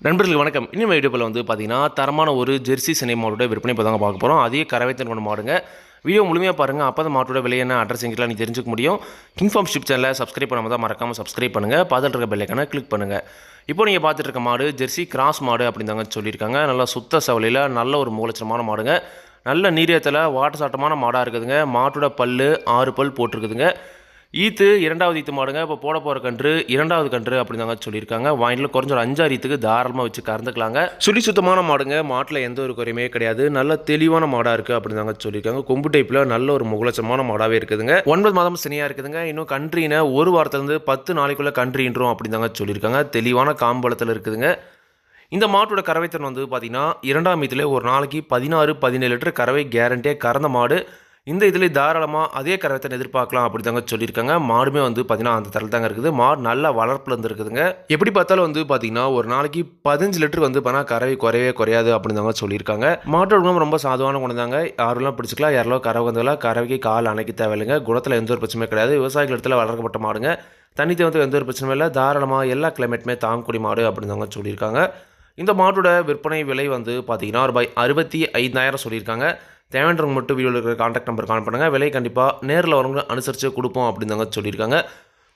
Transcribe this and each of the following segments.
நண்பர்களுக்கு வணக்கம். இன்னும் வீடியோவில் வந்து பார்த்தீங்கன்னா தரமான ஒரு ஜெர்சி சினை மாடோட விற்பனை இப்போ தாங்க பார்க்க போகிறோம். அதே கறவைத்திறன் கொண்ட மாடுங்க. வீடியோ முழுமையாக பாருங்கள். அப்போ தான் மாட்டோட விலை என்ன அட்ரஸ் எங்கெல்லாம் நீங்கள் தெரிஞ்சுக்க முடியும். கிங்ஃபார்ம் ஷிப் சேனலை சப்ஸ்கிரைப் பண்ணாமல் தான் மறக்காமல் சப்ஸ்கிரைப் பண்ணுங்கள். பார்த்துட்டு இருக்க பெல்லைக்கான கிளிக் பண்ணுங்கள். இப்போ நீங்கள் பார்த்துட்டு இருக்க மாடு ஜெர்சி கிராஸ் மாடு அப்படின்னு தாங்க சொல்லியிருக்காங்க. நல்லா சுத்த சவலையில் நல்ல ஒரு மூலச்சமான மாடுங்க. நல்ல நீரியத்தில் வாட்ட சாட்டமான மாடாக இருக்குதுங்க. மாட்டோட பல் 6 பல் போட்டிருக்குதுங்க. ஈத்து 2வது ஈத்து மாடுங்க. இப்போ போட போகிற கன்று 2வது கன்று அப்படி தாங்க சொல்லியிருக்காங்க. வாங்கில குறைஞ்ச ஒரு 5-6 ஈத்துக்கு தாராளமாக வச்சு கறந்துக்கலாங்க. சுழி சுத்தமான மாடுங்க. மாட்டில் எந்த ஒரு குறையுமே கிடையாது. நல்ல தெளிவான மாடாக இருக்குது அப்படி தாங்க சொல்லியிருக்காங்க. கொம்பு டைப்பில் நல்ல ஒரு முகலட்சமான மாடாகவே இருக்குதுங்க. 9 மாதம் சினியாக இருக்குதுங்க. இன்னும் கன்றினை ஒரு வாரத்துலேருந்து 10 நாளைக்குள்ளே கன்றின்றோம் அப்படி தாங்க சொல்லியிருக்காங்க. தெளிவான காம்பளத்தில் இருக்குதுங்க. இந்த மாட்டோட கறவைத்திறன் வந்து பார்த்தீங்கன்னா 2ஆம் ஈத்தில் ஒரு நாளைக்கு 16-17 லிட்டர் கறவை கேரண்டியாக கறந்த மாடு. இந்த இதில் தாராளமாக அதே கறவைத்திறன் எதிர்பார்க்கலாம் அப்படி தாங்க சொல்லியிருக்காங்க. மாடுமே வந்து பார்த்தீங்கன்னா அந்த தரத்தில் தாங்க இருக்குது. மாடு நல்ல வளர்ப்பில் இருக்குதுங்க. எப்படி பார்த்தாலும் வந்து பார்த்தீங்கன்னா ஒரு நாளைக்கு 15 லிட்டர் வந்து பார்த்தா கறவை குறையாது அப்படின்னு தாங்க சொல்லியிருக்காங்க. மாட்டோட குணம் ரொம்ப சாதுவான குணம் தாங்க. யாரெல்லாம் பிடிச்சிக்கலாம், யாரெல்லாம் கறவை வந்ததெல்லாம் கறவைக்கு கால் அணைக்க தேவையில்லைங்க. குணத்தில் எந்த ஒரு பிரச்சனையும் கிடையாது. விவசாயிகள் இடத்துல வளர்க்கப்பட்ட மாடுங்க. தண்ணி தேவத்துக்கு எந்த ஒரு பிரச்சனையும் இல்லை. தாராளமாக எல்லா கிளைமேட்டுமே தாங்கக்கூடிய மாடு அப்படின்னு தாங்க சொல்லியிருக்காங்க. இந்த மாட்டோட விற்பனை விலை வந்து பார்த்தீங்கன்னா ரூபாய் 65,000 சொல்லியிருக்காங்க. தேவைன்றவங்க மட்டும் வீடியோவில் இருக்கிற கான்டாக்ட் நம்பர் கால் பண்ணுங்கள். விலை கண்டிப்பாக நேரில் வரவங்க அனுசரித்து கொடுப்போம் அப்படின்னு தாங்க சொல்லியிருக்காங்க.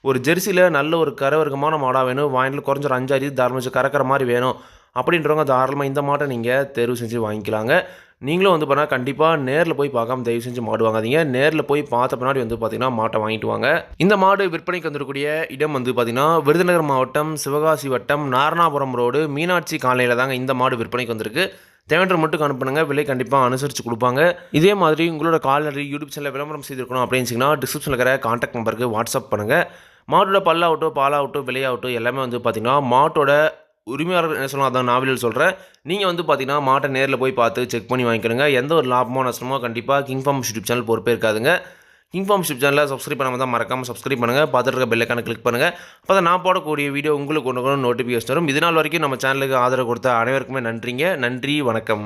ஒரு ஜெர்சியில் நல்ல ஒரு கரவர்க்கமான மாடாக வேணும், வாங்கிட்டு குறைஞ்ச ஒரு 5-6 தாராளமாக கறக்கிற மாதிரி வேணும் அப்படின்றவங்க தாராளமாக இந்த மாட்டை நீங்கள் தேர்வு செஞ்சு வாங்கிக்கலாங்க. நீங்களும் வந்து பார்த்தா கண்டிப்பாக நேரில் போய் பார்க்காம தயவு செஞ்சு மாடு வாங்காதீங்க. நேரில் போய் பார்த்த பின்னாடி வந்து பார்த்தீங்கன்னா மாட்டை வாங்கிட்டு வாங்க. இந்த மாடு விற்பனைக்கு வந்துடக்கூடிய இடம் வந்து பார்த்தீங்கன்னா விருதுநகர் மாவட்டம், சிவகாசி வட்டம், நாரணாபுரம் ரோடு, மீனாட்சி காலனியில் தாங்க இந்த மாடு விற்பனைக்கு வந்திருக்கு. தேவையான மட்டும் அனுப்புனுங்க. விலை கண்டிப்பாக அனுசரித்து கொடுப்பாங்க. இதே மாதிரி உங்களோட கால்நடை யூடியூப் சேனலில் விளம்பரம் செய்திருக்கணும் அப்படின்னு டிஸ்கிரிப்ஷனில் இருக்கிற கான்டாக்ட் நம்பருக்கு வாட்ஸ்அப் பண்ணுங்கள். மாட்டோட பல்லாகட்டும், பாலாகட்டும், விலையாகட்டும் எல்லாமே வந்து பார்த்தீங்கன்னா மாட்டோட உரிமையாளர் என்ன சொல்லலாம் அதான் நாவலில் சொல்கிறேன். நீங்கள் வந்து பார்த்தீங்கன்னா மாட்டை நேரில் போய் பார்த்து செக் பண்ணி வாங்கிக்கிறங்க. எந்த ஒரு லாபமோ நஷ்டமோ கண்டிப்பாக கிங்ஃபார்ம் யூடியூப் சேனல் பொறுப்பே இருக்காதுங்க. கிங்ஃபார்ம் யூடியூப் சேனலை சப்ஸ்கிரைப் பண்ணாமல் தான் மறக்காமல் சப்ஸ்கிரைப் பண்ணுங்கள். பார்த்துட்டு இருக்க பெல்லைக்கான கிளிக் பண்ணுங்கள். அப்போ தான் நான் போடக்கூடிய வீடியோ உங்களுக்கு ஒன்று நோட்டிஃபிகேஷன் வரும். இதனால் வரைக்கும் நம்ம சேனலுக்கு ஆதரவு கொடுத்த அனைவருக்குமே நன்றிங்க. நன்றி, வணக்கம்.